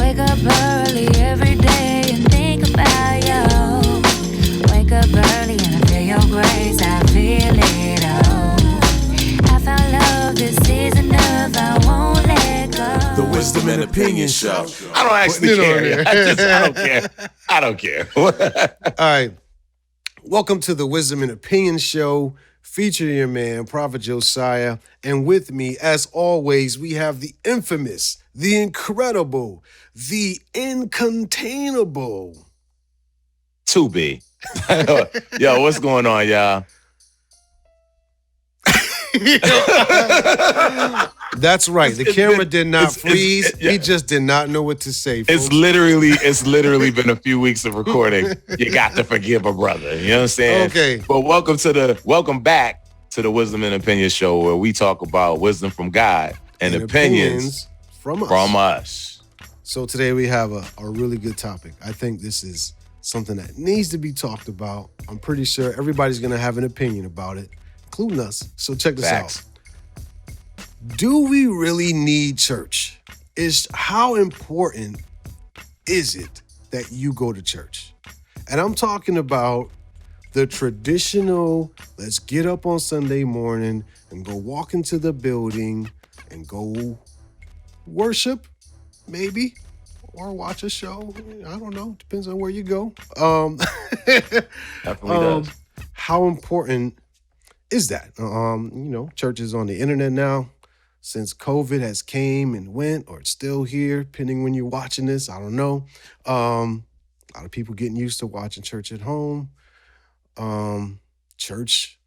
Wake up early every day and think about you. Wake up early and I feel your grace, I feel it all. I found love, this is enough, I won't let go. The Wisdom and Opinion Show. I don't actually care. I don't care. I don't care. All right. Welcome to the Wisdom and Opinion Show, featuring your man, Prophet Josiah. And with me, as always, we have the infamous, the incredible, the incontainable. 2B. Yo, what's going on, y'all? That's right. The camera did not freeze. He just did not know what to say, folks. It's literally been a few weeks of recording. You got to forgive a brother. You know what I'm saying? Okay. But welcome back to the Wisdom and Opinion Show, where we talk about wisdom from God and opinions from us. So today we have a really good topic. I think this is something that needs to be talked about. I'm pretty sure everybody's going to have an opinion about it, including us. So check this out. Do we really need church? How important is it that you go to church? And I'm talking about the traditional, let's get up on Sunday morning and go walk into the building and go worship, maybe, or watch a show. I don't know. Depends on where you go. Definitely does. How important is that? Churches on the internet now. Since COVID has came and went, or it's still here, depending when you're watching this, I don't know. A lot of people getting used to watching church at home. Church,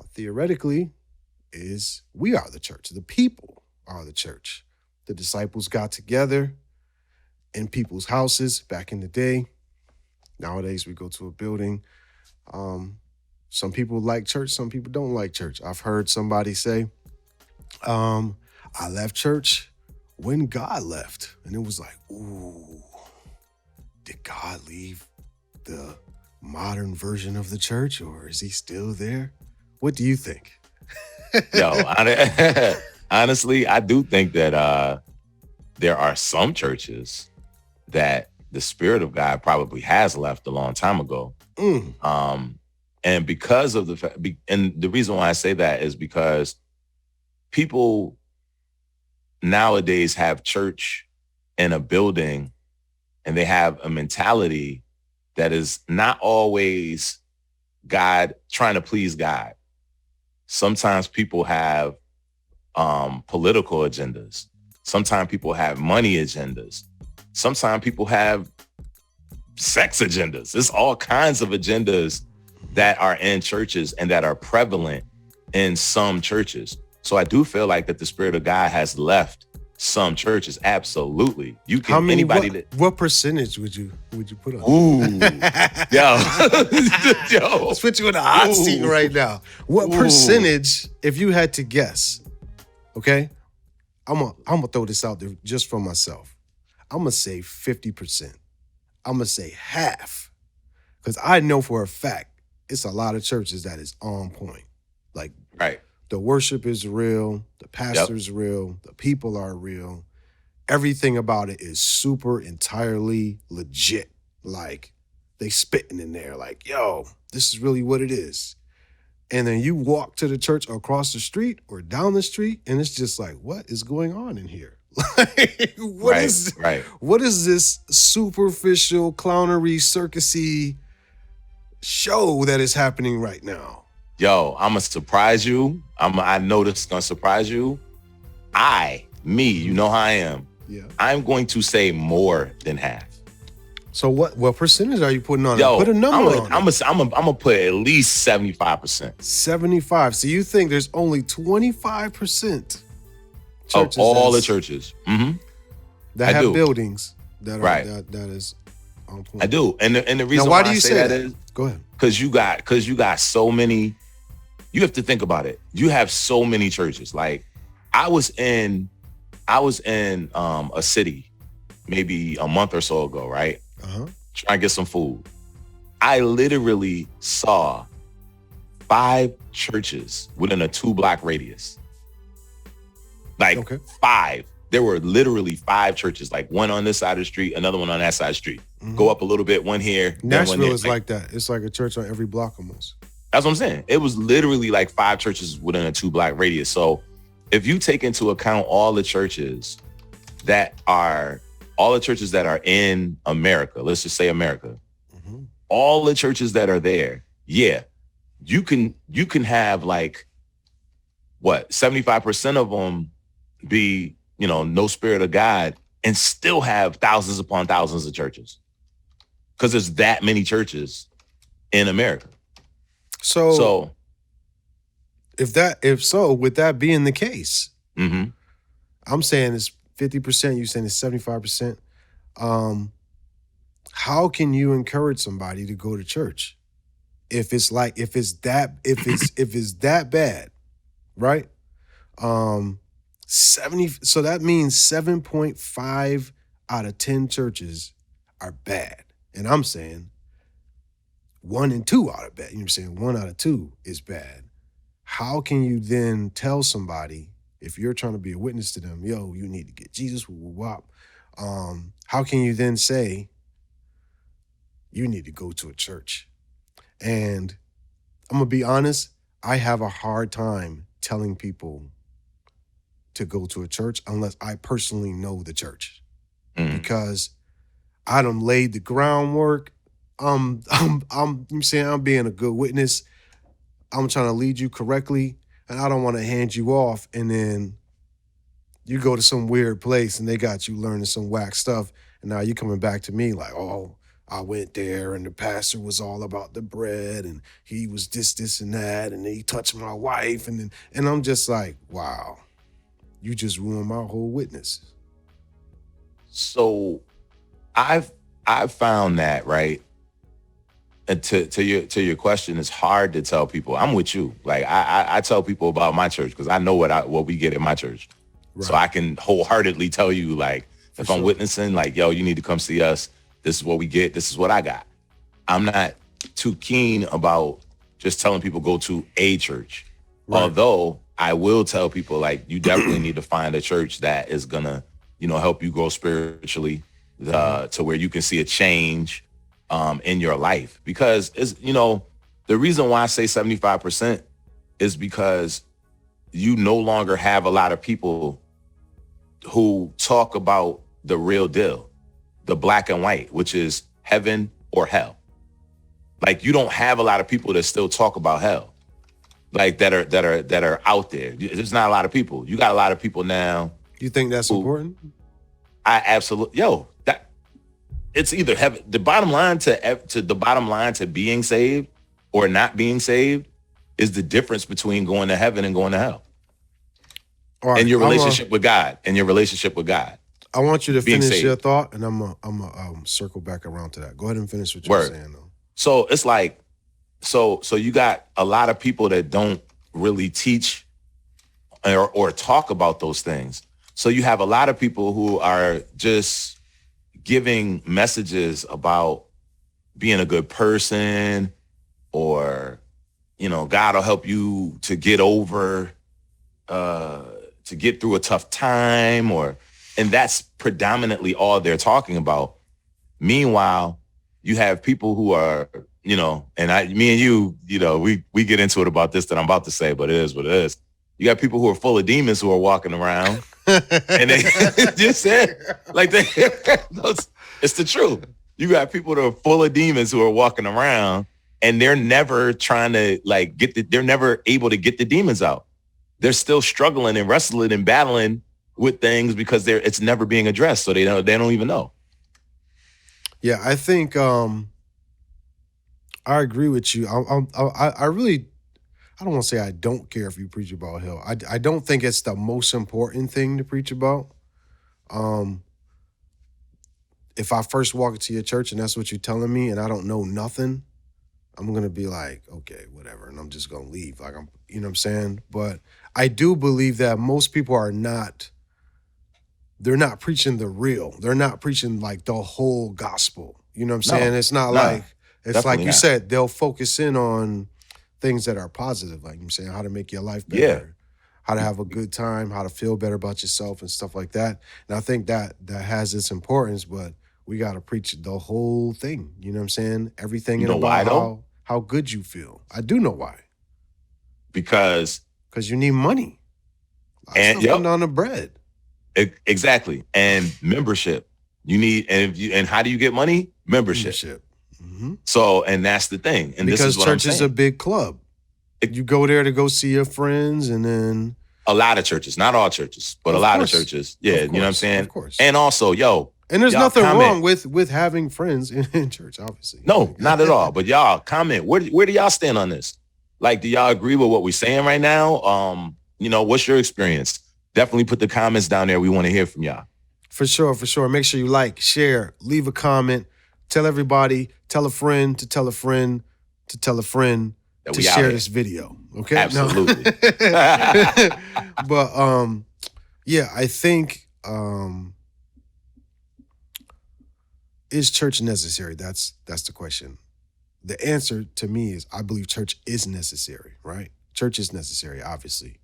theoretically, we are the church. The people are the church. The disciples got together in people's houses back in the day. Nowadays, we go to a building. Some people like church, some people don't like church. I've heard somebody say, I left church when God left. And it was like, ooh, did God leave the modern version of the church, or is he still there? What do you think? Yo, honestly, I do think that there are some churches that the Spirit of God probably has left a long time ago. And because of the reason why I say that is because people nowadays have church in a building and they have a mentality that is not always God, trying to please God. Sometimes people have political agendas. Sometimes people have money agendas. Sometimes people have sex agendas. There's all kinds of agendas that are in churches and that are prevalent in some churches. So I do feel like that the Spirit of God has left some churches. Absolutely. You can what percentage would you put on? Ooh. Yo. Let's put you in a hot seat right now. What percentage, if you had to guess, okay? I'm gonna throw this out there just for myself. I'm gonna say 50%. I'm gonna say half. Because I know for a fact it's a lot of churches that is on point. Like, right. The worship is real. The pastor's real. The people are real. Everything about it is super entirely legit. Like, they spitting in there like, yo, this is really what it is. And then you walk to the church across the street or down the street, and it's just like, what is going on in here? What is this superficial, clownery, circusy show that is happening right now? Yo, I'm going to surprise you. I know this is going to surprise you. You know how I am. Yeah. I'm going to say more than half. So what percentage are you putting on Yo, it? Put a number on it. I'm gonna put at least 75%. 75. So you think there's only 25% of all the churches that have buildings that are that is on point. I do. And the reason now, why do you I say that is go ahead. Because you got so many. You have to think about it. You have so many churches. Like I was in a city maybe a month or so ago, right? Trying to get some food. I literally saw 5 churches within a 2-block radius. Like 5. there were literally 5 churches, like one on this side of the street, another one on that side of the street. Go up a little bit, one here. Nashville one there. is like that. It's like a church on every block almost. That's what I'm saying. It was literally like 5 churches within a 2-block radius. So if you take into account all the churches that are in America, let's just say America, all the churches that are there, yeah, you can have like what 75% of them be, no spirit of God, and still have thousands upon thousands of churches, because there's that many churches in America. So with that being the case, I'm saying it's 50%. You saying it's 75%. How can you encourage somebody to go to church if it's that bad, right? 70. So that means 7.5 out of 10 churches are bad, and I'm saying 1 and 2 out of bad. You know what I'm saying? 1 out of 2 is bad. How can you then tell somebody, if you're trying to be a witness to them, yo, you need to get Jesus, how can you then say you need to go to a church? And I'm going to be honest, I have a hard time telling people to go to a church unless I personally know the church. Because I done laid the groundwork. I'm saying I'm being a good witness. I'm trying to lead you correctly, and I don't want to hand you off and then you go to some weird place and they got you learning some whack stuff, and now you coming back to me like, oh, I went there and the pastor was all about the bread and he was this and that, and he touched my wife, and I'm just like, wow, you just ruined my whole witness. So I've found that, right? And to your question, it's hard to tell people. I'm with you. Like I tell people about my church because I know what we get in my church. Right. So I can wholeheartedly tell you, like, if I'm witnessing, like, yo, you need to come see us. This is what we get. This is what I got. I'm not too keen about just telling people go to a church. Right. Although I will tell people, like, you definitely need to find a church that is gonna, help you grow spiritually, to where you can see a change in your life. Because it's, the reason why I say 75% is because you no longer have a lot of people who talk about the real deal, the black and white, which is heaven or hell. Like, you don't have a lot of people that still talk about hell, like that are out there. There's not a lot of people. You got a lot of people now. You think that's important? I absolutely, that it's either heaven. The bottom line to being saved or not being saved is the difference between going to heaven and going to hell. Right, and your relationship with God. I want you to finish your thought, and I'm gonna circle back around to that. Go ahead and finish what you're saying, though. So it's like, so you got a lot of people that don't really teach or talk about those things. So you have a lot of people who are just giving messages about being a good person, or, God will help you to get over, to get through a tough time, and that's predominantly all they're talking about. Meanwhile, you have people who are, me and you, we get into it about this that I'm about to say, but it is what it is. You got people who are full of demons who are walking around, and they just said, like, it's the truth. You got people that are full of demons who are walking around, and they're never trying to, like, they're never able to get the demons out. They're still struggling and wrestling and battling with things because it's never being addressed. So they don't even know. Yeah, I think I agree with you. I really, I don't want to say I don't care if you preach about hell. I don't think it's the most important thing to preach about. If I first walk into your church and that's what you're telling me and I don't know nothing, I'm going to be like, okay, whatever. And I'm just going to leave. Like, you know what I'm saying? But I do believe that most people they're not preaching the real. They're not preaching like the whole gospel. You know what I'm saying? It's not like, it's like you said, they'll focus in on things that are positive. Like I'm saying, how to make your life better, how to have a good time, how to feel better about yourself and stuff like that. And I think that has its importance, but we got to preach the whole thing. You know what I'm saying? Everything You and know why about though? how good you feel. I do know why. Because Because you need money. A lot of And stuff come yep. down to bread. Exactly. And membership. You need, and how do you get money? Membership. Mm-hmm. So, and that's the thing. And Because this is what church I'm is saying. a big club. You go there to go see your friends, and then A lot of churches, not all churches, but a Of lot course. of churches. Yeah, Of you know what I'm course. saying? Of course. And also, and there's y'all nothing comment. wrong with having friends in church, obviously. No, not at all. But y'all comment. Where do y'all stand on this? Like, do y'all agree with what we're saying right now? What's your experience? Definitely put the comments down there. We want to hear from y'all. For sure. Make sure you like, share, leave a comment, tell everybody, tell a friend to tell a friend to tell a friend That to we out share here. this video. Okay? No. Absolutely. But yeah, I think is church necessary? That's the question. The answer to me is I believe church is necessary, right? Church is necessary, obviously.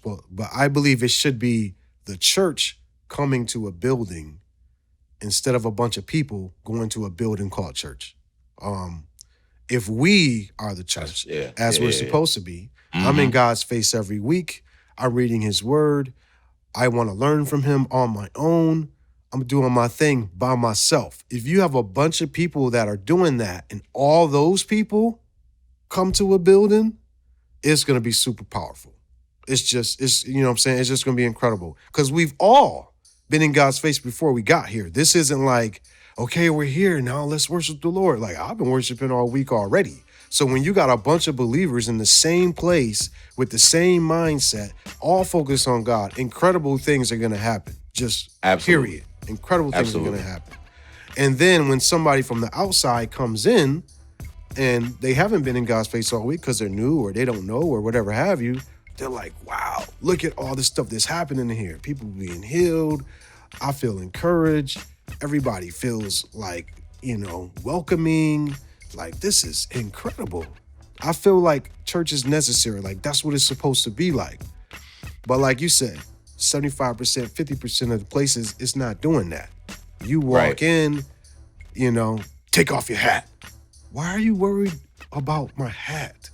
But I believe it should be the church coming to a building instead of a bunch of people going to a building called church. If we are the church, as we're supposed to be, I'm in God's face every week. I'm reading his word. I want to learn from him on my own. I'm doing my thing by myself. If you have a bunch of people that are doing that and all those people come to a building, it's going to be super powerful. It's you know what I'm saying? It's just going to be incredible because we've all been in God's face before we got here. This isn't like, okay, we're here now, let's worship the Lord. Like I've been worshiping all week already. So when you got a bunch of believers in the same place with the same mindset, all focused on God, incredible things are going to happen. Just Absolutely. period. Incredible things Absolutely. are going to happen. And then when somebody from the outside comes in and they haven't been in God's face all week because they're new or they don't know or whatever have you, they're like, wow, look at all this stuff that's happening here. People being healed. I feel encouraged. Everybody feels like, welcoming. Like, this is incredible. I feel like church is necessary. Like, that's what it's supposed to be like. But like you said, 75%, 50% of the places, it's not doing that. You walk in, take off your hat. Why are you worried about my hat?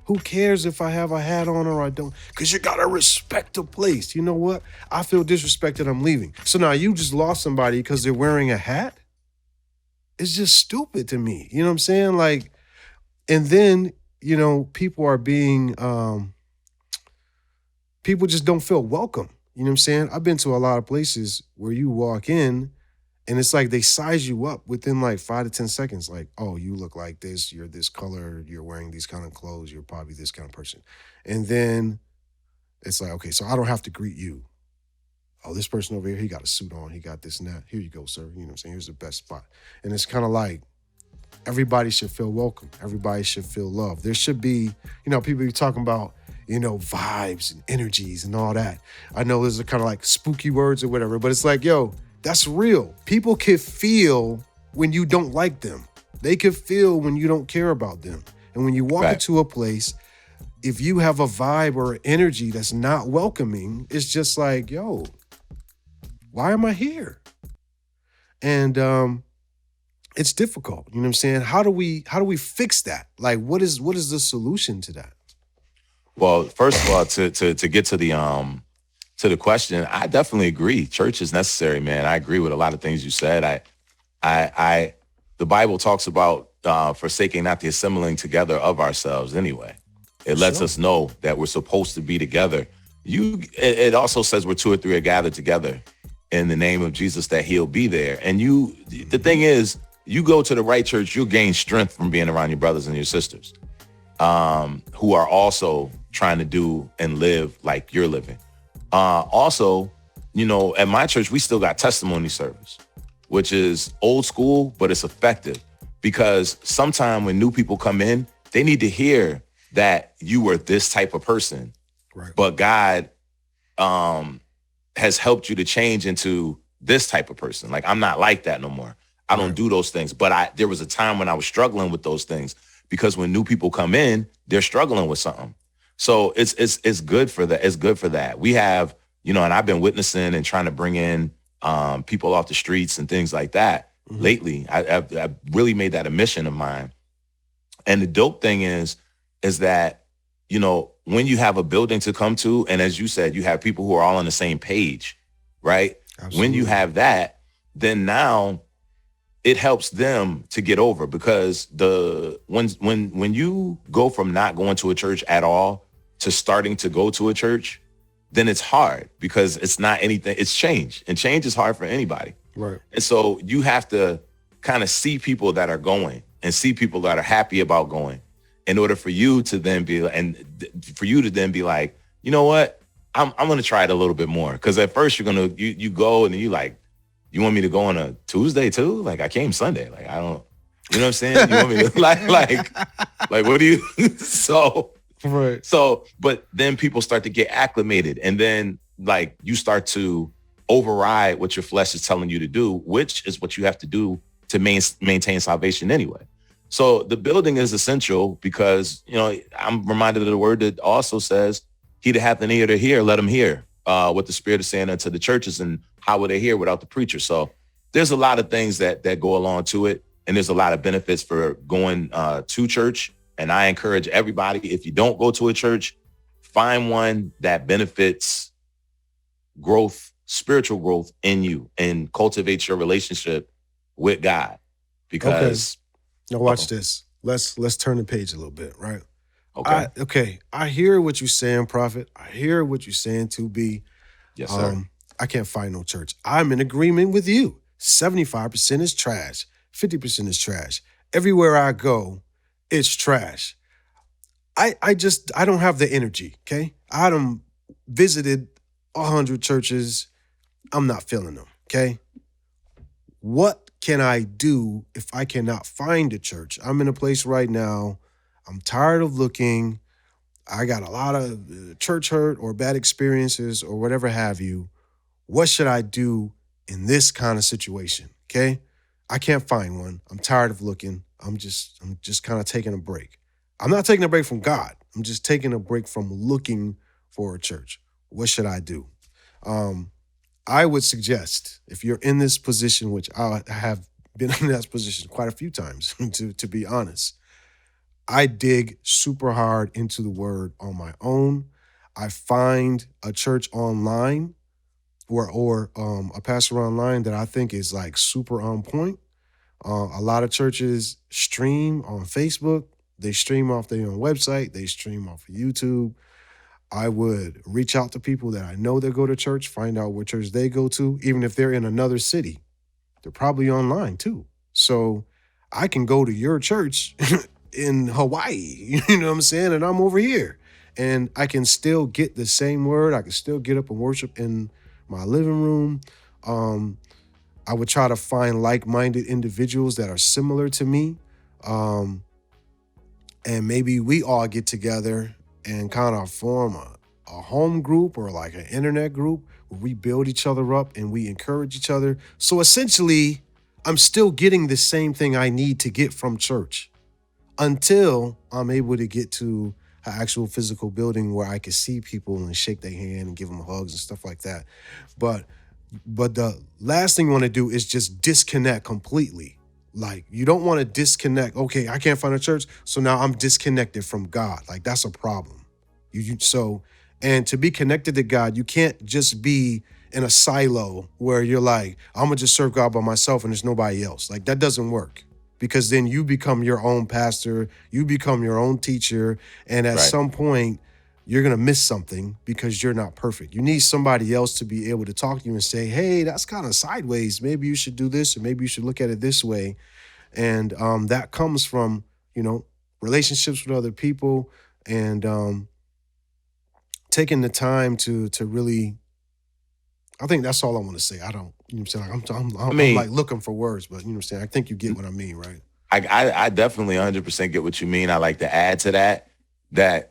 Who cares if I have a hat on or I don't? Because you got to respect the place. You know what? I feel disrespected. I'm leaving. So now you just lost somebody because they're wearing a hat? It's just stupid to me. You know what I'm saying? Like, and then, people are being, people just don't feel welcome. You know what I'm saying? I've been to a lot of places where you walk in and it's like they size you up within like 5 to 10 seconds. Like, oh, you look like this, you're this color, you're wearing these kind of clothes, you're probably this kind of person. And then it's like, okay, so I don't have to greet you. Oh, this person over here, he got a suit on, he got this and that. Here you go, sir. You know what I'm saying? Here's the best spot. And it's kind of like everybody should feel welcome. Everybody should feel loved. There should be, people be talking about, vibes and energies and all that. I know those are kind of like spooky words or whatever, but it's like, yo, that's real. People can feel when you don't like them. They can feel when you don't care about them. And when you walk into a place, if you have a vibe or energy that's not welcoming, it's just like, yo, why am I here? And it's difficult. You know what I'm saying? How do we fix that? Like, what is the solution to that? Well, first of all, to get to the question, I definitely agree. Church is necessary, man. I agree with a lot of things you said. The Bible talks about forsaking not the assembling together of ourselves anyway. It lets us know that we're supposed to be together. It also says where 2 or 3 are gathered together in the name of Jesus, that he'll be there. And the thing is, you go to the right church, you'll gain strength from being around your brothers and your sisters who are also trying to do and live like you're living. Also, at my church, we still got testimony service, which is old school, but it's effective because sometime when new people come in, they need to hear that you were this type of person, right? But God has helped you to change into this type of person. Like, I'm not like that no more. I don't do those things. But there was a time when I was struggling with those things because when new people come in, they're struggling with something. So it's good for that. It's good for that. We have, and I've been witnessing and trying to bring in people off the streets and things like that lately. I've really made that a mission of mine. And the dope thing is that, when you have a building to come to, and as you said, you have people who are all on the same page, right? Absolutely. When you have that, then now it helps them to get over, because when you go from not going to a church at all to starting to go to a church, then it's hard, because it's not anything. It's change, and change is hard for anybody. Right. And so you have to kind of see people that are going and see people that are happy about going, in order for you to then be, like, you know what, I'm going to try it a little bit more. Because at first you go and you like, you want me to go on a Tuesday too? Like, I came Sunday. Like, I don't, you know what I'm saying? You want me to like, what do you, so, right. So, but then people start to get acclimated, and then like you start to override what your flesh is telling you to do, which is what you have to do to maintain salvation anyway. So the building is essential, because, I'm reminded of the word that also says, he that hath an ear to hear, let him hear what the Spirit is saying unto the churches, and how would they hear without the preacher? So there's a lot of things that go along to it. And there's a lot of benefits for going to church. And I encourage everybody, if you don't go to a church, find one that benefits growth, spiritual growth in you, and cultivates your relationship with God. Because now watch this. Let's turn the page a little bit, right? Okay. I hear what you're saying, Prophet. I hear what you're saying, 2B. Yes, sir. I can't find no church. I'm in agreement with you. 75% is trash. 50% is trash. Everywhere I go, it's trash. I don't have the energy, okay? I done visited 100 churches. I'm not feeling them, okay? What can I do if I cannot find a church? I'm in a place right now. I'm tired of looking. I got a lot of church hurt or bad experiences or whatever have you. What should I do in this kind of situation, okay? I can't find one. I'm tired of looking. I'm just kind of taking a break. I'm not taking a break from God. I'm just taking a break from looking for a church. What should I do? I would suggest, if you're in this position, which I have been in that position quite a few times, to be honest, I dig super hard into the word on my own. I find a church online or a pastor online that I think is like super on point. A lot of churches stream on Facebook. They stream off their own website. They stream off of YouTube. I would reach out to people that I know that go to church, find out what church they go to, even if they're in another city. They're probably online too. So I can go to your church in Hawaii, you know what I'm saying? And I'm over here. And I can still get the same word. I can still get up and worship in my living room. I would try to find like-minded individuals that are similar to me. And maybe we all get together and kind of form a home group or like an internet group where we build each other up and we encourage each other. So essentially, I'm still getting the same thing I need to get from church until I'm able to get to an actual physical building where I can see people and shake their hand and give them hugs and stuff like that. But the last thing you want to do is just disconnect completely. Like, you don't want to disconnect. Okay, I can't find a church, so now I'm disconnected from God. Like, that's a problem. And to be connected to God, you can't just be in a silo where you're like, I'm gonna just serve God by myself and there's nobody else. Like, that doesn't work, because then you become your own pastor, you become your own teacher, and at some point, you're gonna miss something because you're not perfect. You need somebody else to be able to talk to you and say, hey, that's kind of sideways. Maybe you should do this, or maybe you should look at it this way. And that comes from, relationships with other people and taking the time to really, I think that's all I want to say. I don't, you know what I'm saying? I'm like looking for words, but you know what I'm saying? I think you get what I mean, right? I definitely 100% get what you mean. I like to add to that,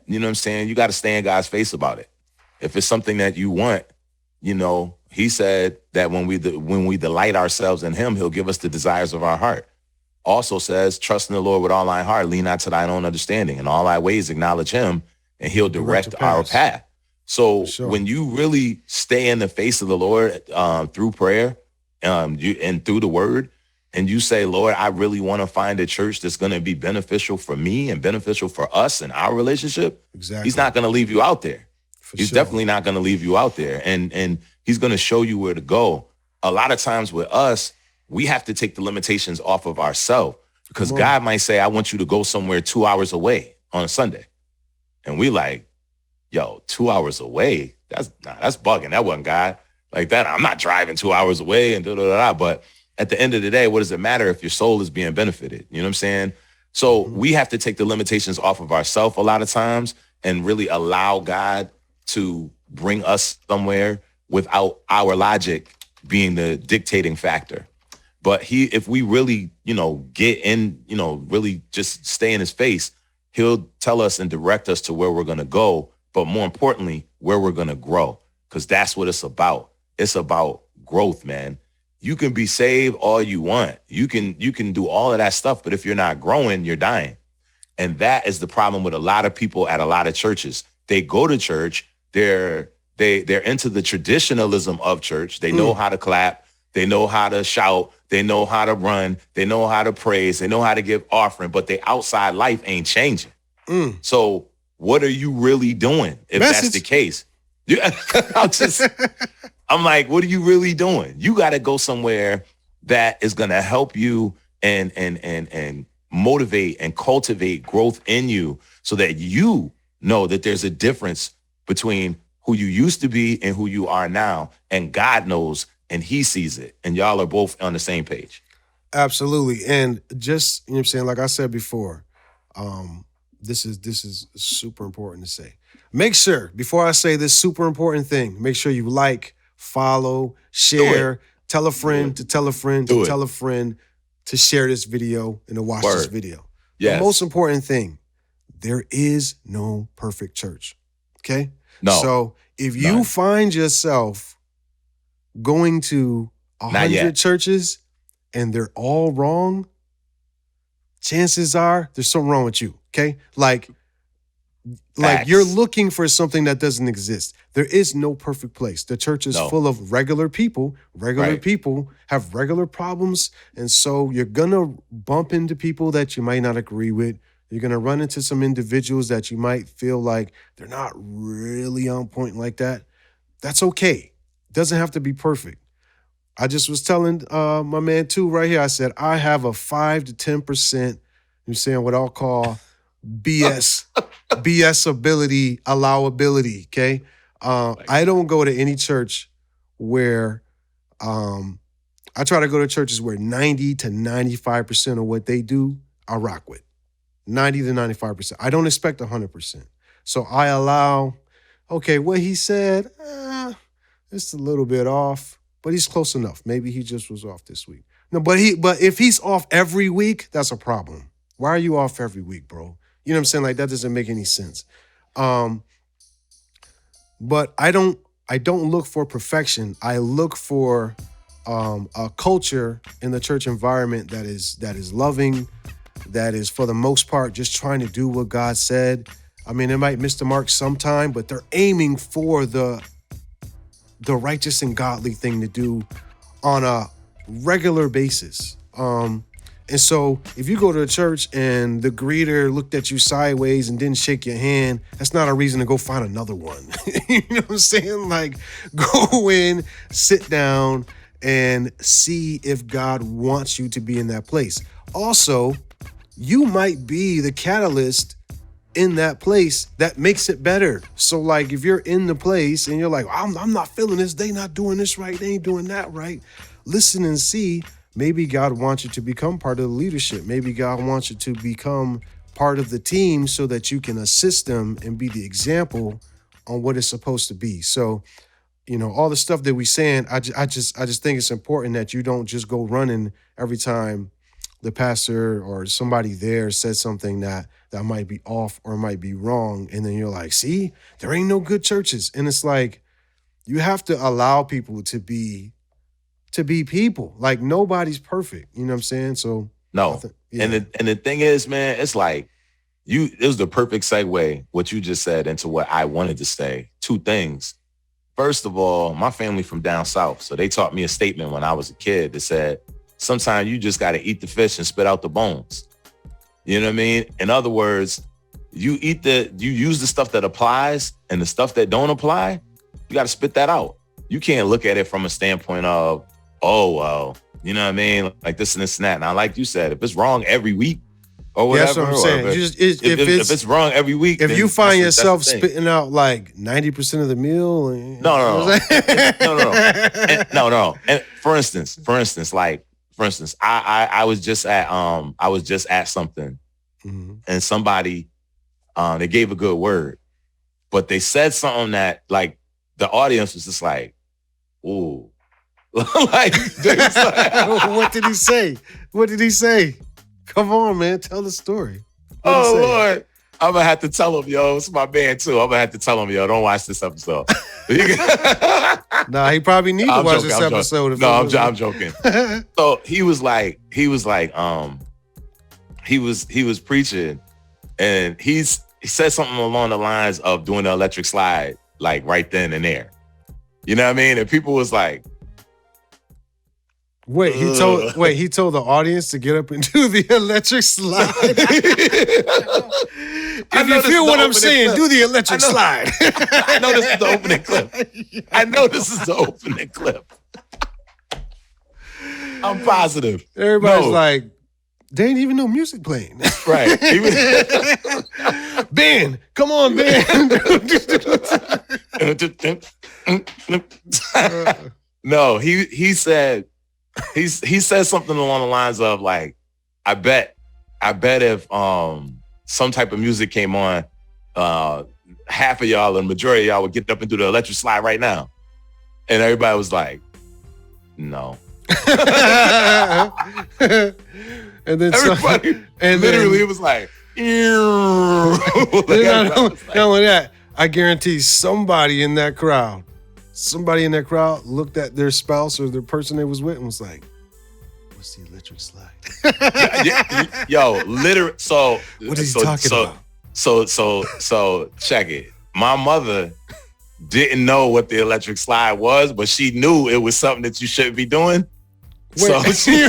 you know what I'm saying, you got to stay in God's face about it. If it's something that you want, he said that when we delight ourselves in him, he'll give us the desires of our heart. Also says, trust in the Lord with all thy heart, lean not to thine own understanding. In all thy ways acknowledge him, and he'll direct our path. So when you really stay in the face of the Lord through prayer and through the word, and you say, Lord, I really want to find a church that's going to be beneficial for me and beneficial for us and our relationship. Exactly. He's not going to leave you out there. He's definitely not going to leave you out there. And he's going to show you where to go. A lot of times with us, we have to take the limitations off of ourselves, because God might say, I want you to go somewhere 2 hours away on a Sunday. And we like, yo, 2 hours away? That's bugging. That wasn't God. Like that, I'm not driving 2 hours away and da-da-da-da. But at the end of the day, what does it matter if your soul is being benefited? You know what I'm saying? So we have to take the limitations off of ourselves a lot of times and really allow God to bring us somewhere without our logic being the dictating factor. But if we really, get in, really just stay in his face, he'll tell us and direct us to where we're going to go. But more importantly, where we're going to grow, because that's what it's about. It's about growth, man. You can be saved all you want. You can do all of that stuff. But if you're not growing, you're dying. And that is the problem with a lot of people at a lot of churches. They go to church. They're into the traditionalism of church. They know how to clap. They know how to shout. They know how to run. They know how to praise. They know how to give offering. But their outside life ain't changing. So what are you really doing if that's the case? I'm like, what are you really doing? You got to go somewhere that is going to help you and motivate and cultivate growth in you, so that you know that there's a difference between who you used to be and who you are now. And God knows, and he sees it. And y'all are both on the same page. Absolutely. And just, you know what I'm saying, like I said before, this is super important to say. Make sure, before I say this super important thing, make sure you like, follow, share, tell a friend to tell a friend to tell a friend to share this video and to watch this video. Yes. The most important thing, there is no perfect church. Okay? No. So if you find yourself going to 100 churches and they're all wrong, chances are there's something wrong with you. Okay? Like you're looking for something that doesn't exist. There is no perfect place. The church is full of regular people. Regular people have regular problems. And so you're going to bump into people that you might not agree with. You're going to run into some individuals that you might feel like they're not really on point like that. That's okay. It doesn't have to be perfect. I just was telling my man too right here, I said, I have a 5 to 10%, you're saying what I'll call BS ability, allowability, okay? I don't go to any church where, I try to go to churches where 90 to 95% of what they do, I rock with. 90 to 95%. I don't expect 100%. So I allow, okay, what he said, it's a little bit off, but he's close enough. Maybe he just was off this week. No, but if he's off every week, that's a problem. Why are you off every week, bro? You know what I'm saying? Like, that doesn't make any sense. But I don't look for perfection. I look for a culture in the church environment that is loving, that is for the most part just trying to do what God said. I mean, it might miss the mark sometime, but they're aiming for the righteous and godly thing to do on a regular basis. And so if you go to a church and the greeter looked at you sideways and didn't shake your hand, that's not a reason to go find another one. You know what I'm saying? Like, go in, sit down, and see if God wants you to be in that place. Also, you might be the catalyst in that place that makes it better. So like, if you're in the place and you're like, I'm not feeling this, they not doing this right, they ain't doing that right, listen and see. Maybe God wants you to become part of the leadership. Maybe God wants you to become part of the team so that you can assist them and be the example on what it's supposed to be. So, you know, all the stuff that we're saying, I just think it's important that you don't just go running every time the pastor or somebody there says something that might be off or might be wrong. And then you're like, see, there ain't no good churches. And it's like, you have to allow people to be people. Like, nobody's perfect. You know what I'm saying? So no. And the thing is, man, it's like, it was the perfect segue, what you just said, into what I wanted to say. Two things. First of all, my family from down south, so they taught me a statement when I was a kid that said, sometimes you just got to eat the fish and spit out the bones. You know what I mean? In other words, you use the stuff that applies, and the stuff that don't apply, you got to spit that out. You can't look at it from a standpoint of, oh, well, you know what I mean? Like this and this and that. Now, like you said, if it's wrong every week or whatever, that's what I'm saying. If it's wrong every week, if you find yourself spitting out like 90% of the meal, no. And for instance, I was just at something, and somebody, they gave a good word, but they said something that like the audience was just like, ooh. Like, what did he say? What did he say? Come on, man. Tell the story. Oh, Lord. I'm going to have to tell him, yo. It's my man, too. I'm going to have to tell him, yo, don't watch this episode. Nah, he probably need to watch this episode. No, I'm joking. So he was preaching, and he said something along the lines of doing the electric slide, like right then and there. You know what I mean? And people was like, Wait, he told the audience to get up and do the electric slide. If you feel what I'm saying, do the electric slide. I know this is the opening clip. I'm positive. Everybody's like, they ain't even no music playing. Right. Ben, come on, Ben. No, he said something along the lines of like, I bet if some type of music came on, half of y'all and majority of y'all would get up and do the electric slide right now. And everybody was like, no. And then everybody, literally it was like, not only that, I guarantee somebody in that crowd looked at their spouse or the person they was with and was like, what's the electric slide? Yo, literally. So what is he talking about? So check it. My mother didn't know what the electric slide was, but she knew it was something that you shouldn't be doing. So she,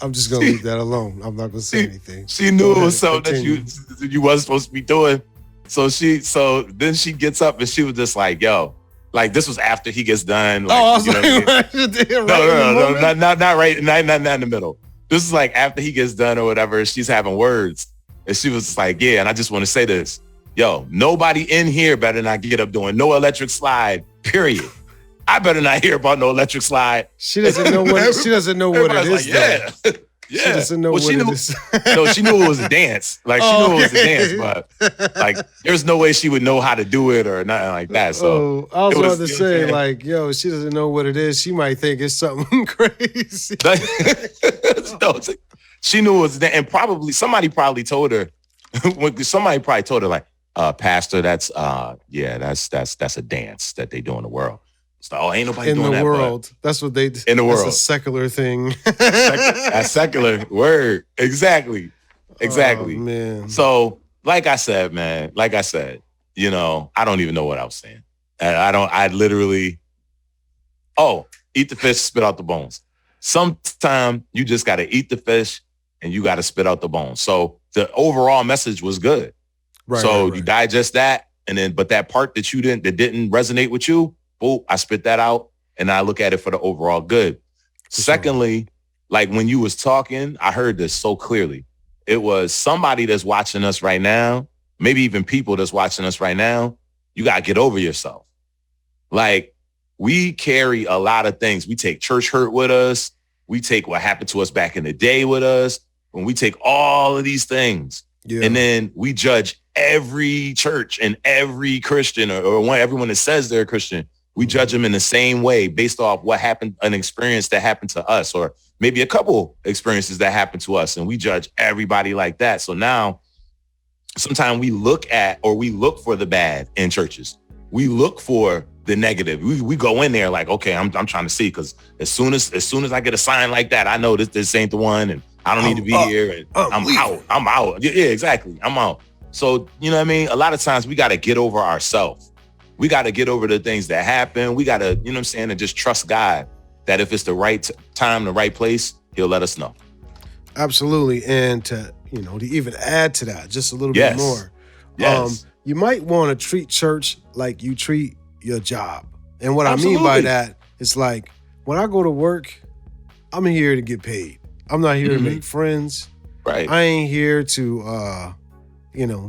I'm just gonna leave that alone. I'm not gonna say anything. She knew it was something that you wasn't supposed to be doing. So then she gets up and she was just like, yo, like this was after he gets done. Like, I was like, no, not right, not in the middle. This is like after he gets done or whatever. She's having words, and she was like, yeah. And I just want to say this, yo, nobody in here better not get up doing no electric slide. Period. I better not hear about no electric slide. She doesn't know what it is. Like, yeah. She doesn't know what it is. No, she knew it was a dance. Like she knew it was a dance, but like there's no way she would know how to do it or nothing like that. So I was about to say, like, yo, she doesn't know what it is. She might think it's something crazy. No, she knew it was a dance, and probably somebody probably told her. Somebody probably told her, like, Pastor, that's a dance that they do in the world. So, ain't nobody in doing the that. World. That's what they do. In the world. That's a secular thing. That's secular word. Exactly. Oh, man. So, like I said, you know, I don't even know what I was saying. I literally, eat the fish, spit out the bones. Sometimes you just got to eat the fish and you got to spit out the bones. So the overall message was good. Right. So you digest that, but that part that didn't resonate with you, boom, I spit that out and I look at it for the overall good. Secondly, like when you was talking, I heard this so clearly. It was somebody that's watching us right now, maybe even people that's watching us right now. You got to get over yourself. Like we carry a lot of things. We take church hurt with us. We take what happened to us back in the day with us. When we take all of these things and then we judge every church and every Christian or everyone that says they're a Christian, we judge them in the same way based off what happened, an experience that happened to us, or maybe a couple experiences that happened to us. And we judge everybody like that. So now sometimes we look for the bad in churches. We look for the negative. We go in there like, okay, I'm trying to see, because as soon as I get a sign like that, I know this ain't the one, and I don't need to be here, and I'm out. I'm out. Yeah, exactly. I'm out. So, you know what I mean? A lot of times we got to get over ourselves. We got to get over the things that happen. We got to, you know what I'm saying, and just trust God that if it's the right time, the right place, he'll let us know. Absolutely. And to even add to that just a little bit more. Yes. You might want to treat church like you treat your job. And what I mean by that is like, when I go to work, I'm here to get paid. I'm not here to make friends. Right. I ain't here to,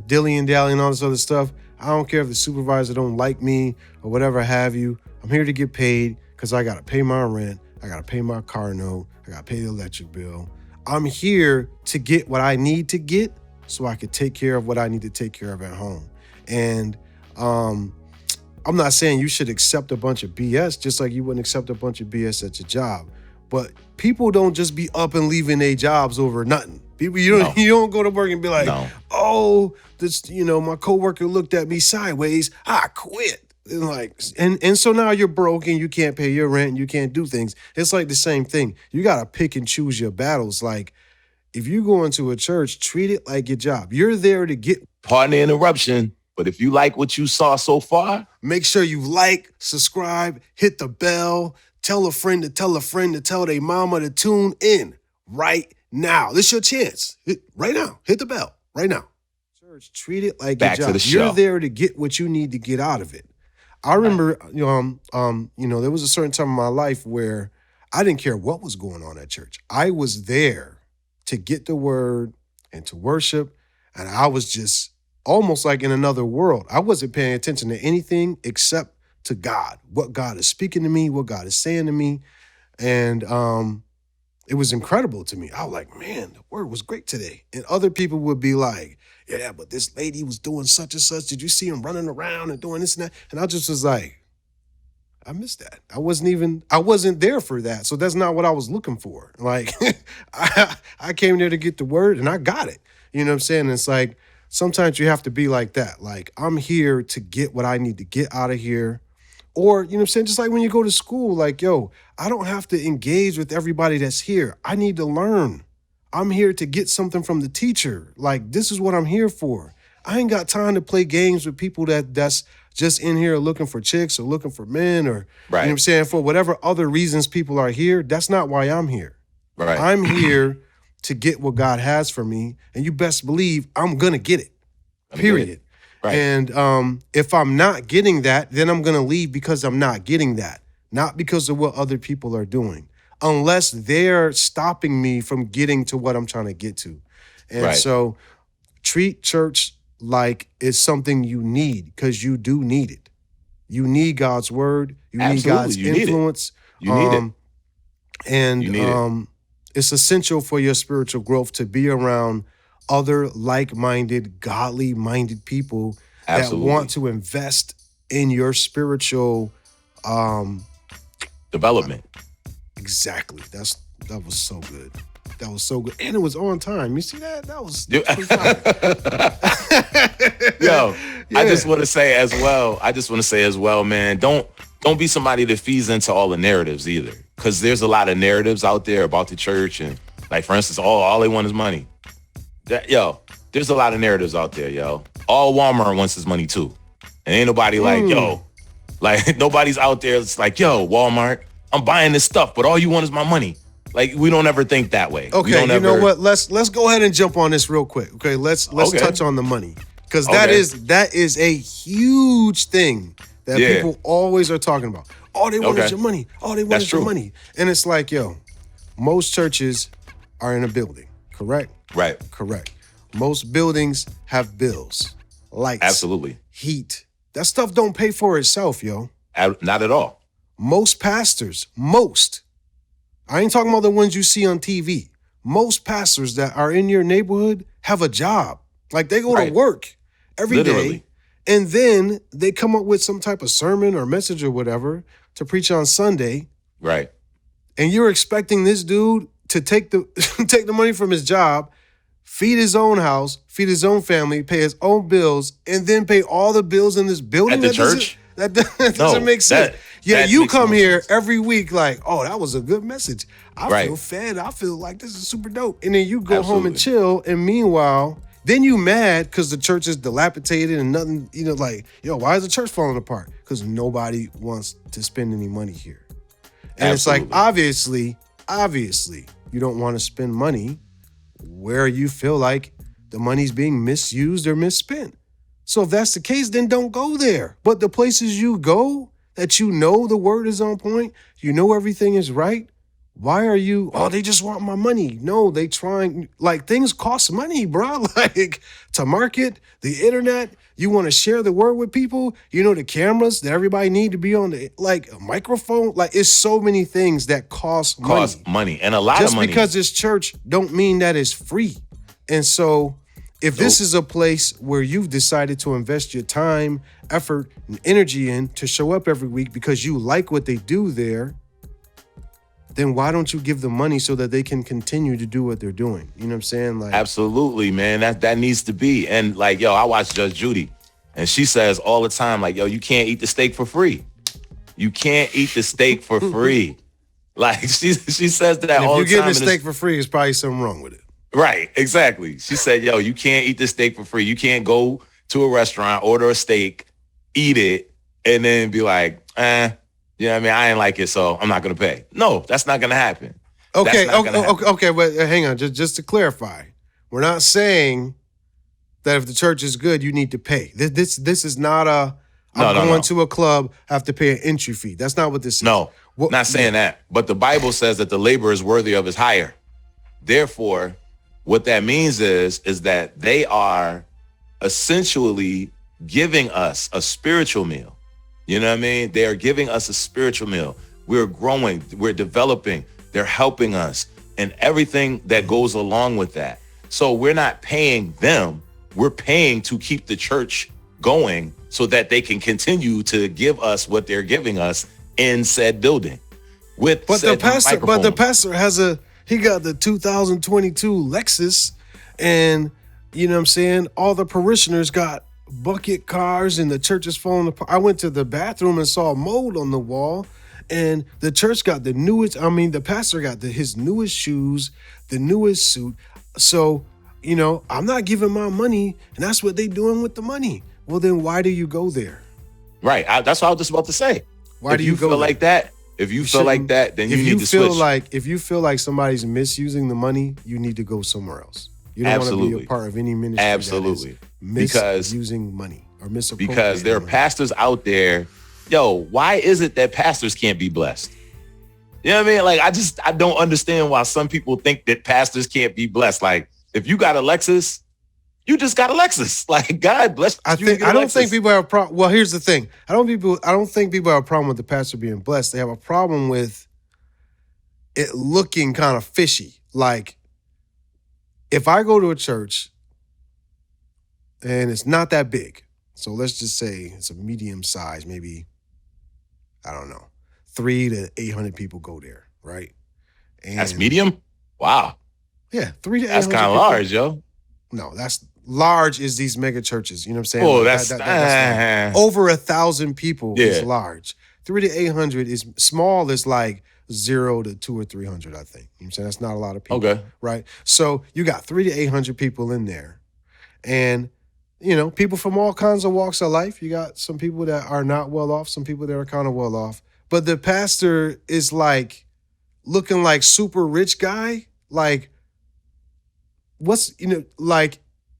dilly and dally and all this other stuff. I don't care if the supervisor don't like me or whatever have you. I'm here to get paid because I got to pay my rent. I got to pay my car note. I got to pay the electric bill. I'm here to get what I need to get so I could take care of what I need to take care of at home. And I'm not saying you should accept a bunch of BS, just like you wouldn't accept a bunch of BS at your job. But people don't just be up and leaving their jobs over nothing. People, you don't go to work and be like, oh, this, my coworker looked at me sideways. I quit. And so now you're broke and you can't pay your rent and you can't do things. It's like the same thing. You got to pick and choose your battles. Like, if you go into a church, treat it like your job. You're there to get. Pardon the interruption, but if you like what you saw so far, make sure you like, subscribe, hit the bell, tell a friend to tell a friend to tell their mama to tune in right now. This is your chance. Right now. Hit the bell right now. Church, treat it like your job. Back to the show. You're there to get what you need to get out of it. I remember, there was a certain time in my life where I didn't care what was going on at church. I was there to get the word and to worship, and I was just almost like in another world. I wasn't paying attention to anything except to God, what God is speaking to me, what God is saying to me, and it was incredible to me. I was like, man, the word was great today. And other people would be like, yeah, but this lady was doing such and such. Did you see him running around and doing this and that? And I just was like, I missed that. I wasn't there for that. So that's not what I was looking for. Like, I came there to get the word and I got it. You know what I'm saying? And it's like, sometimes you have to be like that. Like, I'm here to get what I need to get out of here. Or, you know what I'm saying? Just like when you go to school, like, yo, I don't have to engage with everybody that's here. I need to learn. I'm here to get something from the teacher. Like, this is what I'm here for. I ain't got time to play games with people that's just in here looking for chicks or looking for men or, you know what I'm saying, for whatever other reasons people are here. That's not why I'm here. Right. I'm here to get what God has for me. And you best believe I'm going to get it, period. Right. And if I'm not getting that, then I'm going to leave because I'm not getting that, not because of what other people are doing, unless they're stopping me from getting to what I'm trying to get to. And so treat church like it's something you need, because you do need it. You need God's word. You need God's influence. You need it. And it's essential for your spiritual growth to be around other like-minded, godly-minded people that want to invest in your spiritual development. Exactly. That was so good. That was so good. And it was on time. You see that? That was Yo, yeah. I just want to say as well, man, don't be somebody that feeds into all the narratives either. Because there's a lot of narratives out there about the church. And like, for instance, all they want is money. There's a lot of narratives out there, yo. All Walmart wants is money too. And ain't nobody like, nobody's out there. It's like, yo, Walmart, I'm buying this stuff, but all you want is my money. Like, we don't ever think that way. Okay, know what? Let's go ahead and jump on this real quick. Okay, let's touch on the money, because that is a huge thing that people always are talking about. All they want is your money. All they want is your money. And it's like, yo, most churches are in a building, correct? Right. Correct. Most buildings have bills, lights, absolutely, heat. That stuff don't pay for itself, yo. Not at all. Most pastors, I ain't talking about the ones you see on TV. Most pastors that are in your neighborhood have a job. Like, they go to work every day, and then they come up with some type of sermon or message or whatever to preach on Sunday. Right. And you're expecting this dude to take the money from his job, feed his own house, feed his own family, pay his own bills, and then pay all the bills in this building at the church. That doesn't make sense. That you makes come no here sense. every week like, oh, that was a good message. I Right. feel fed. I feel like this is super dope. And then you go home and Absolutely. chill. And meanwhile, then you mad because the church is dilapidated and nothing, like, why is the church falling apart? Because nobody wants to spend any money here. And it's like, Absolutely. obviously, you don't want to spend money where you feel like the money's being misused or misspent. So if that's the case, then don't go there. But the places you go that you know the word is on point, you know everything is right, why are you, they just want my money? No, they trying, like, things cost money, bro. Like, to market, the internet, you want to share the word with people, the cameras that everybody need to be on, like, a microphone. Like, it's so many things that cost money and a lot Just of money. because it's church don't mean that it's free. And so if this is a place where you've decided to invest your time, effort, and energy in to show up every week because you like what they do there, then why don't you give them money so that they can continue to do what they're doing? You know what I'm saying? Like, absolutely, man. That needs to be. And like, I watch Judge Judy, and she says all the time, like, you can't eat the steak for free. You can't eat the steak for free. Like, she says that all the time. If you're getting a steak for free, there's probably something wrong with it. Right, exactly. She said, you can't eat the steak for free. You can't go to a restaurant, order a steak, eat it, and then be like, you know what I mean? I ain't like it, so I'm not going to pay. No, that's not going to happen. Okay, but hang on. Just to clarify, we're not saying that if the church is good, you need to pay. This is not I'm going to a club, have to pay an entry fee. That's not what this is. No, not saying that. But the Bible says that the labor is worthy of his hire. Therefore, what that means is that they are essentially giving us a spiritual meal. You know what I mean? They are giving us a spiritual meal. We're growing, we're developing, they're helping us, and everything that goes along with that. So we're not paying them, we're paying to keep the church going so that they can continue to give us what they're giving us in said building. But the pastor has he got the 2022 Lexus, and you know what I'm saying? All the parishioners got bucket cars and the church is falling apart. I went to the bathroom and saw mold on the wall, and the church got the pastor got his newest shoes, the newest suit. So, I'm not giving my money, and that's what they doing with the money. Well, then why do you go there? Right. That's what I was just about to say. Why do you go feel like that? If you feel like that, then you need to switch. If you feel like somebody's misusing the money, you need to go somewhere else. You don't want to be a part of any ministry Absolutely. that is misusing money or misappropriating because there are money. pastors out there. Why is it that pastors can't be blessed? You know what I mean? Like, I don't understand why some people think that pastors can't be blessed. Like, if you got a Lexus, you just got a Lexus. Like, God bless you. I don't think people have a problem. Well, here's the thing. I don't think people have a problem with the pastor being blessed. They have a problem with it looking kind of fishy. Like, if I go to a church and it's not that big, so let's just say it's a medium size, maybe, I don't know, 300 to 800 people go there, right? And that's medium? Wow. Yeah, 300 to 800. That's kind of large, yo. No, that's large is these mega churches. You know what I'm saying? Oh, like that's like over 1,000 people is large. 300 to 800 is small. Is like 0 to 200 or 300, I think. You know what I'm saying? That's not a lot of people. Okay. Right? So you got 300 to 800 people in there. And, people from all kinds of walks of life. You got some people that are not well off, some people that are kind of well off. But the pastor is like looking like super rich guy. Like, and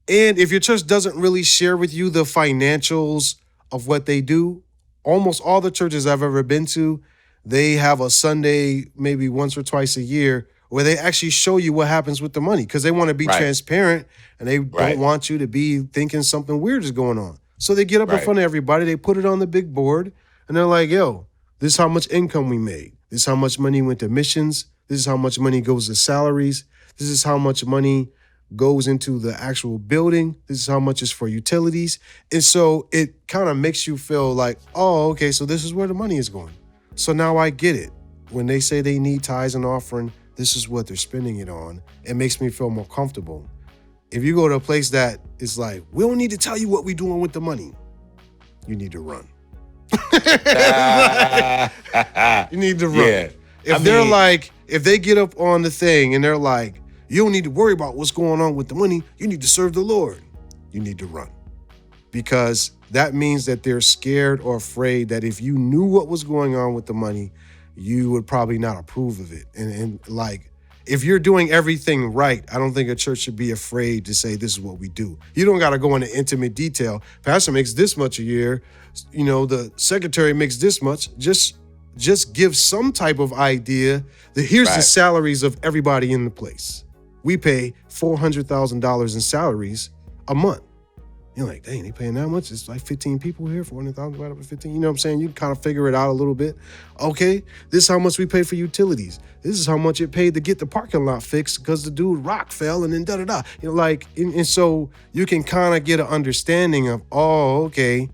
if your church doesn't really share with you the financials of what they do, almost all the churches I've ever been to, they have a Sunday maybe once or twice a year where they actually show you what happens with the money because they want to be transparent and they don't want you to be thinking something weird is going on. So they get up in front of everybody, they put it on the big board, and they're like, yo, this is how much income we made. This is how much money went to missions. This is how much money goes to salaries. This is how much money goes into the actual building. This is how much is for utilities. And so it kind of makes you feel like, oh, okay, so this is where the money is going. So now I get it. When they say they need tithes and offering, this is what they're spending it on. It makes me feel more comfortable. If you go to a place that is like, we don't need to tell you what we're doing with the money, you need to run. You need to run. Yeah. If they get up on the thing and they're like, you don't need to worry about what's going on with the money, you need to serve the Lord. You need to run. Because that means that they're scared or afraid that if you knew what was going on with the money, you would probably not approve of it. And like, if you're doing everything right, I don't think a church should be afraid to say this is what we do. You don't got to go into intimate detail. Pastor makes this much a year. You know, the secretary makes this much. Just give some type of idea that here's the salaries of everybody in the place. We pay $400,000 in salaries a month. You're like, dang, they paying that much? It's like 15 people here, 400,000 divided by 15. You know what I'm saying? You kind of figure it out a little bit. Okay, this is how much we pay for utilities. This is how much it paid to get the parking lot fixed because the dude rock fell and then da-da-da. You know, like, and so you can kind of get an understanding of, oh, okay,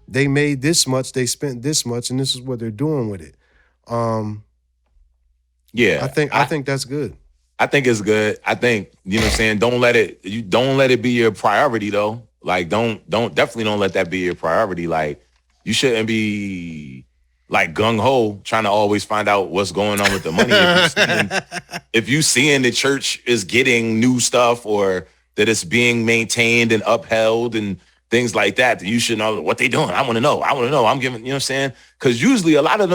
they made this much, they spent this much, and this is what they're doing with it. Yeah. I think that's good. I think it's good. I think, you know what I'm saying, don't let it be your priority though. Like definitely don't let that be your priority. Like you shouldn't be like gung-ho trying to always find out what's going on with the money. If you seeing the church is getting new stuff or that it's being maintained and upheld and things like that, you should know what they doing. I want to know. I'm giving, you know what I'm saying? Because usually a lot of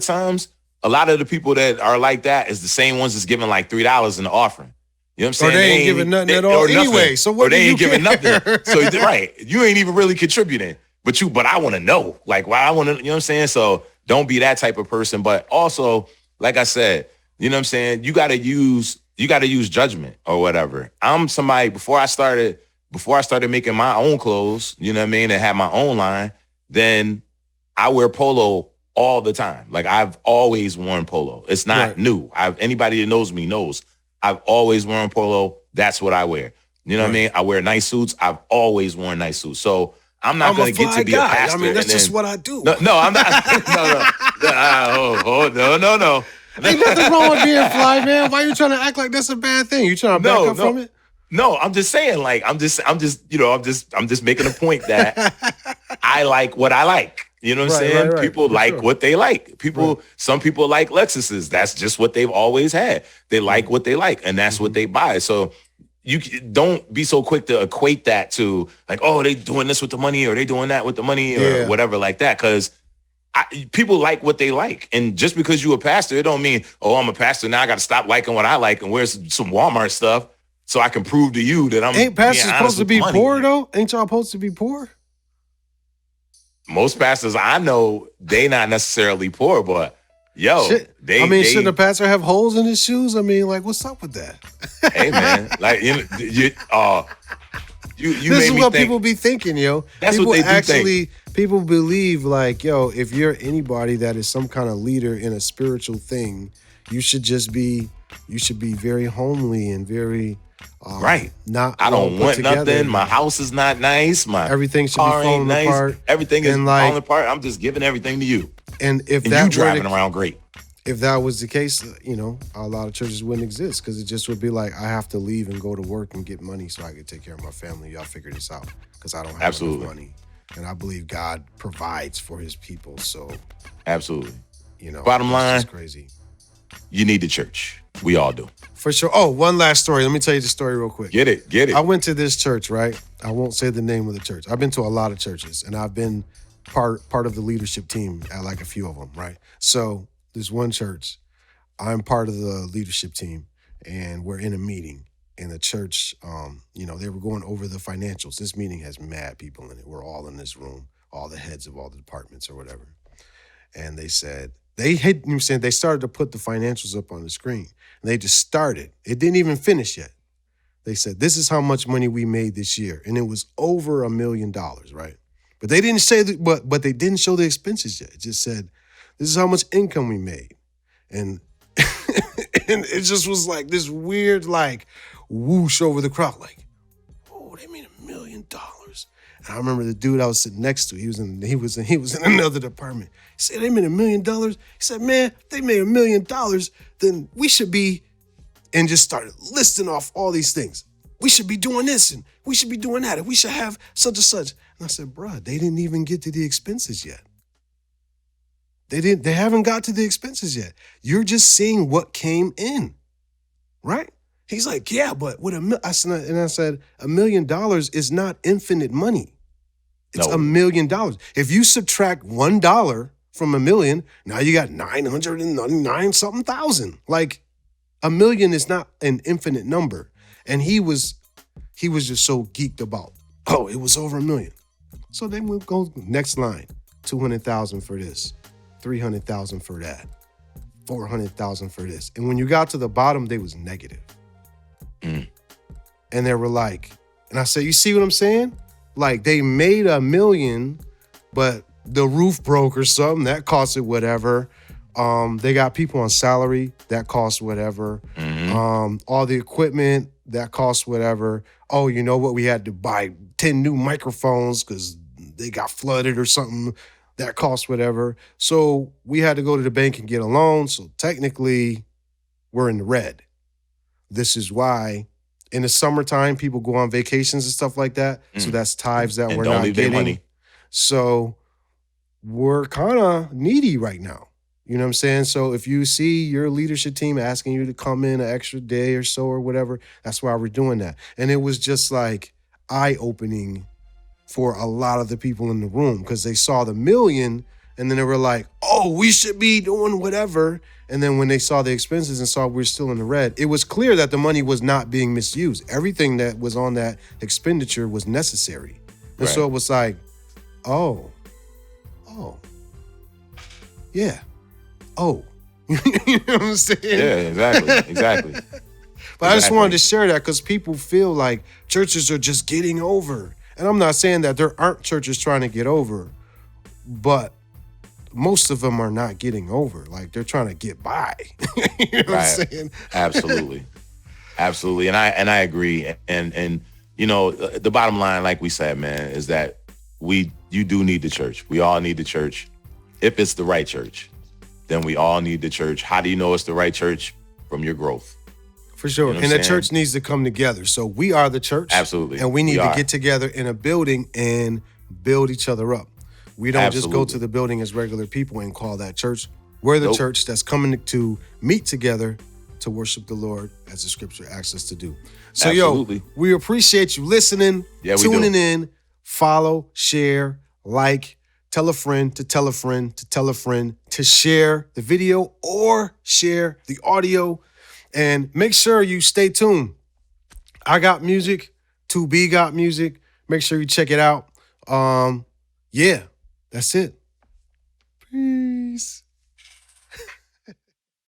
times, a lot of the people that are like that is the same ones that's giving like $3 in the offering. You know what I'm saying? Or they ain't giving nothing at all anyway. So what? Or they ain't giving nothing. So right, you ain't even really contributing. But I want to know. Like, why I want to, you know what I'm saying? So don't be that type of person. But also, like I said, you know what I'm saying? You gotta use judgment or whatever. I'm somebody before I started making my own clothes, you know what I mean, and have my own line, then I wear polo all the time. Like I've always worn polo. It's not new. Anybody that knows me knows I've always worn polo. That's what I wear. You know what I mean? I wear nice suits. I've always worn nice suits. So I'm not going to get to be a pastor. I mean, that's just what I do. No, I'm not. No. Ain't nothing wrong with being fly, man. Why are you trying to act like that's a bad thing? You trying to back up from it? No, I'm just saying, like, I'm just making a point that I like what I like. You know what I'm saying? Right, people like what they like. Some people like Lexuses. That's just what they've always had. They like what they like, and that's what they buy. So you don't be so quick to equate that to like, oh, they doing this with the money or they doing that with the money or whatever like that. Because people like what they like. And just because you a pastor, it don't mean, oh, I'm a pastor, now I got to stop liking what I like and wear some Walmart stuff so I can prove to you that I'm Ain't pastors supposed to be poor, though? Ain't y'all supposed to be poor? Most pastors I know, they not necessarily poor, but shouldn't a pastor have holes in his shoes? I mean, like, what's up with that? Hey, man, like you this is what people be thinking, yo. That's people what they think. People believe, like, yo, if you're anybody that is some kind of leader in a spiritual thing, you should be very homely and very right. I don't want nothing. My house is not nice. My everything should be falling apart. Everything is falling apart. I'm just giving everything to you. And if you driving around great. If that was the case, you know, a lot of churches wouldn't exist because it just would be like, I have to leave and go to work and get money so I can take care of my family. Y'all figure this out because I don't have enough money. And I believe God provides for his people. So absolutely. You know, bottom line, it's crazy. You need the church. We all do. For sure. Oh, one last story. Let me tell you the story real quick. Get it. I went to this church, right? I won't say the name of the church. I've been to a lot of churches, and I've been part of the leadership team at like a few of them, right? So there's one church. I'm part of the leadership team, and we're in a meeting. In the church, you know, they were going over the financials. This meeting has mad people in it. We're all in this room, all the heads of all the departments or whatever. And they said, they started to put the financials up on the screen. And they just started. It didn't even finish yet. They said, this is how much money we made this year. And it was over $1 million, right? But they didn't say that, but they didn't show the expenses yet. It just said, this is how much income we made. And and it just was like this weird, like, whoosh over the crowd, like, oh, they made $1 million. And I remember the dude I was sitting next to, he was in another department. He said, they made $1 million. He said, man, if they made $1 million, then we should be, and just started listing off all these things. We should be doing this, and we should be doing that, and we should have such and such. And I said, bruh, they didn't even get to the expenses yet. They haven't got to the expenses yet. You're just seeing what came in, right? He's like, yeah, but with I said, $1 million is not infinite money. It's $1 million. If you subtract $1 from $1 million, now you got 999 something thousand. Like $1 million is not an infinite number. And he was just so geeked about, oh, it was over $1 million. So then we'll go next line, 200,000 for this, 300,000 for that, 400,000 for this. And when you got to the bottom, they was negative. And they were like, and I said, you see what I'm saying? Like they made $1 million, but the roof broke or something, that costed whatever. They got people on salary, that cost whatever. All the equipment, that cost whatever. Oh, you know what? We had to buy 10 new microphones because they got flooded or something. That cost whatever. So we had to go to the bank and get a loan. So technically, we're in the red. This is why in the summertime, people go on vacations and stuff like that. So that's tithes that we're not getting. Money. So we're kind of needy right now. You know what I'm saying? So if you see your leadership team asking you to come in an extra day or so or whatever, that's why we're doing that. And it was just like eye-opening for a lot of the people in the room because they saw the $1 million and then they were like, oh, we should be doing whatever. And then when they saw the expenses and saw we're still in the red, it was clear that the money was not being misused. Everything that was on that expenditure was necessary. And so it was like, oh, yeah. Oh, you know what I'm saying? Yeah, exactly. But I just wanted to share that because people feel like churches are just getting over. And I'm not saying that there aren't churches trying to get over, but most of them are not getting over. Like they're trying to get by. You know what I'm saying? Absolutely. And I agree. And you know, the bottom line, like we said, man, is that you do need the church. We all need the church. If it's the right church, then we all need the church. How do you know it's the right church? From your growth. For sure. You know and the church needs to come together. So we are the church. Absolutely. And we need to get together in a building and build each other up. We don't just go to the building as regular people and call that church. We're the church that's coming to meet together to worship the Lord as the scripture asks us to do. So, we appreciate you listening, tuning in, follow, share, like, tell a friend to tell a friend to tell a friend to share the video or share the audio. And make sure you stay tuned. I got music. 2B got music. Make sure you check it out. That's it. Peace.